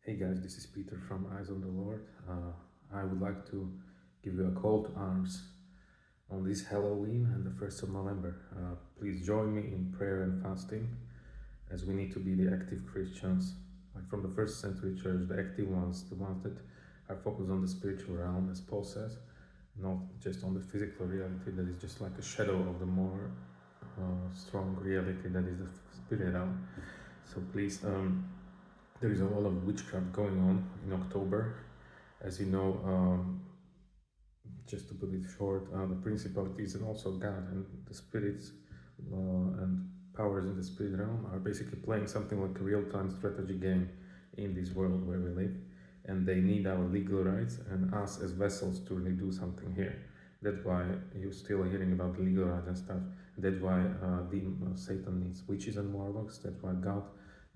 Hey guys, this is Peter from Eyes on the Lord. I would like to give you a call to arms on this Halloween and the 1st of November. Please join me in prayer and fasting, as we need to be the active Christians, like from the first century church, the active ones, the ones that are focused on the spiritual realm, as Paul says, not just on the physical reality that is just like a shadow of the more strong reality that is the spirit realm. So please, there is a lot of witchcraft going on in October. As you know, just to put it short, the principalities and also God and the spirits and powers in the spirit realm are basically playing something like a real-time strategy game in this world where we live, and they need our legal rights and us as vessels to really do something here. That's why you're still hearing about legal rights and stuff. That's why Satan needs witches and warlocks. That's why God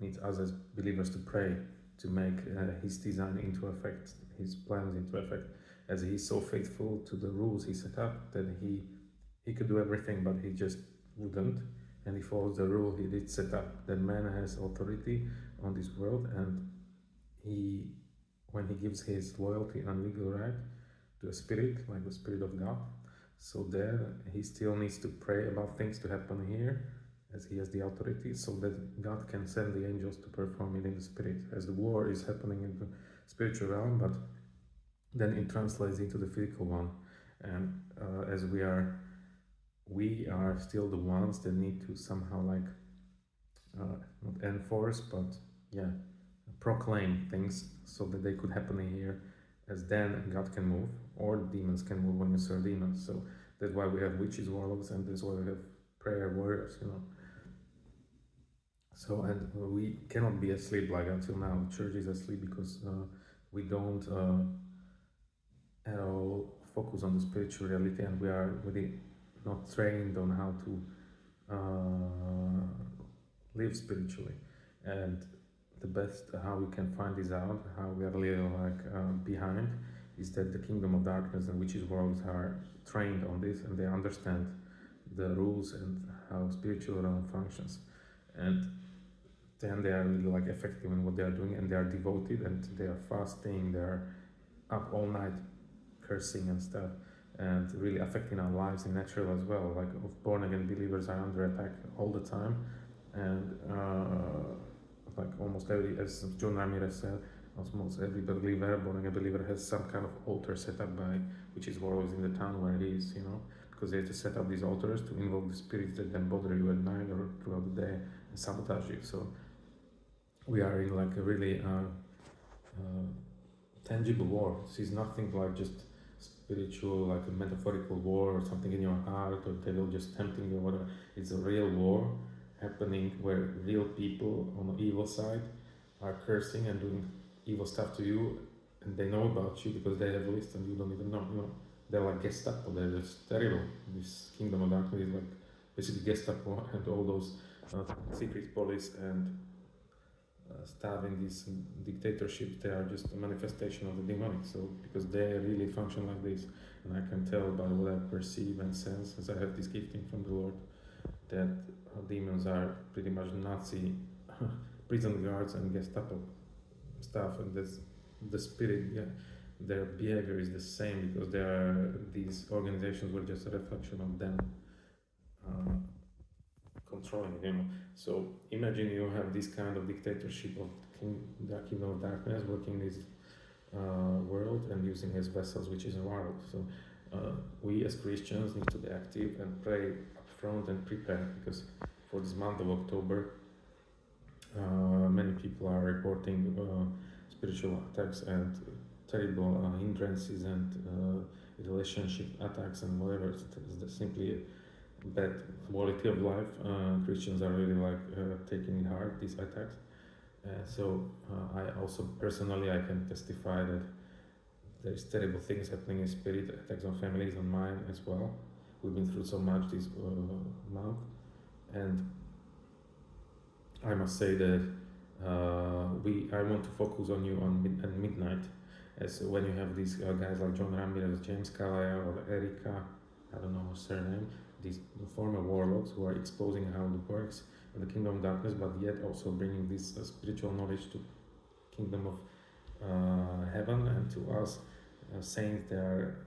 needs us as believers to pray to make his design into effect, his plans into effect, as he's so faithful to the rules he set up that he could do everything, but he just wouldn't, and he follows the rule he did set up, that man has authority on this world, and when he gives his loyalty and legal right to a spirit like the Spirit of God, so there he still needs to pray about things to happen here, as he has the authority, so that God can send the angels to perform it in the spirit, as the war is happening in the spiritual realm, but then it translates into the physical one. And as we are still the ones that need to somehow not enforce, but yeah, proclaim things so that they could happen here, as then God can move, or demons can move when you serve demons. So that's why we have witches, warlocks, and that's why we have prayer warriors, So, and we cannot be asleep like until now. The church is asleep because we don't at all focus on the spiritual reality, and we are really not trained on how to live spiritually. And the best how we can find this out, how we are a little behind, is that the kingdom of darkness and witches worlds are trained on this, and they understand the rules and how spiritual realm functions, and then they are really effective in what they are doing, and they are devoted, and they are fasting, they are up all night cursing and stuff, and really affecting our lives in natural as well. Like born again believers are under attack all the time, and almost every, as John Ramirez said, almost every believer, born again believer, has some kind of altar set up by which is warlocks in the town where he is, because they have to set up these altars to invoke the spirits that then bother you at night or throughout the day and sabotage you. So we are in a really tangible war. This is nothing like just spiritual, like a metaphorical war or something in your heart or devil just tempting you or whatever. It's a real war happening where real people on the evil side are cursing and doing evil stuff to you, and they know about you because they have a list and you don't even know. They're like Gestapo. They're just terrible. This kingdom of darkness is like basically Gestapo and all those secret police and stuff in these dictatorships. They are just a manifestation of the demonic. So because they really function like this, and I can tell by what I perceive and sense, as I have this gifting from the Lord, that demons are pretty much Nazi prison guards and Gestapo stuff, and that's the spirit. Yeah, their behavior is the same because these organizations were just a reflection of them controlling it. So imagine you have this kind of dictatorship of the kingdom of darkness working in this world and using his vessels, which is a world. So we as Christians need to be active and pray up front and prepare, because for this month of October many people are reporting spiritual attacks and terrible hindrances and relationship attacks and whatever. It's simply bad quality of life. Christians are really taking it hard, these attacks. So I also personally I can testify that there's terrible things happening in spirit, attacks on families, on mine as well. We've been through so much this month, and I must say that I want to focus on you at midnight, as when you have these guys like John Ramirez, James Kawalya, or Erica, I don't know her surname, these former warlocks who are exposing how it works in the kingdom of darkness, but yet also bringing this spiritual knowledge to kingdom of heaven, and to us saints, they are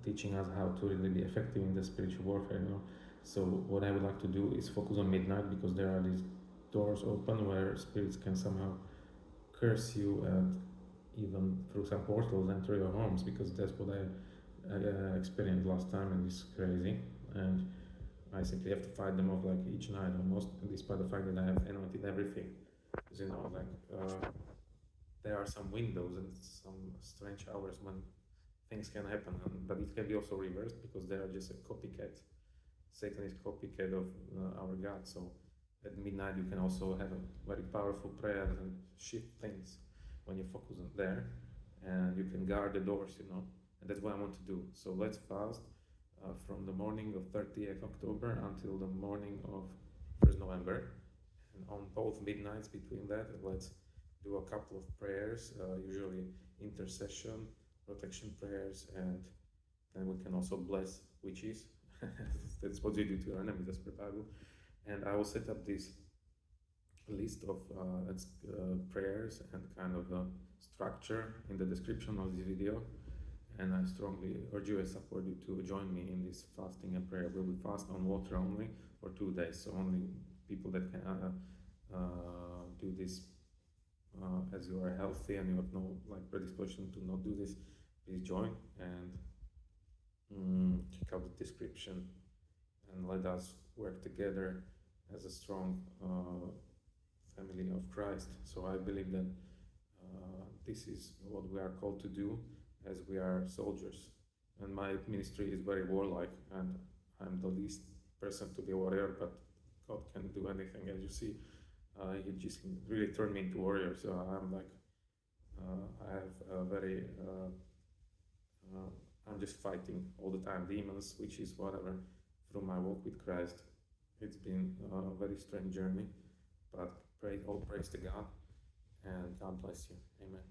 teaching us how to really be effective in the spiritual warfare. So what I would like to do is focus on midnight, because there are these doors open where spirits can somehow curse you and even through some portals enter your homes, because that's what I experienced last time, and it's crazy. And I simply have to fight them off like each night almost, despite the fact that I have anointed everything. Because there are some windows and some strange hours when things can happen, but it can be also reversed, because they are just a copycat. Satan is copycat of our God. So at midnight you can also have a very powerful prayer and shift things when you focus on there, and you can guard the doors, and that's what I want to do. So let's fast from the morning of 30th October until the morning of 1st November, and on both midnights between that, let's do a couple of prayers, usually intercession, protection prayers, and then we can also bless witches. That's what we do to our enemies as per Bible. And I will set up this list of prayers and kind of structure in the description of this video. And I strongly urge you, I support you to join me in this fasting and prayer. We'll be fast on water only for 2 days, so only people that can do this as you are healthy and you have no predisposition to not do this, please join and check out the description, and let us work together as a strong family of Christ. So I believe that this is what we are called to do, as we are soldiers. And my ministry is very warlike, and I'm the least person to be a warrior, but God can do anything. As you see, He just really turned me into warrior. So I'm I have a very I'm just fighting all the time demons, which is whatever, through my walk with Christ. It's been a very strange journey, but all praise to God, and God bless you. Amen.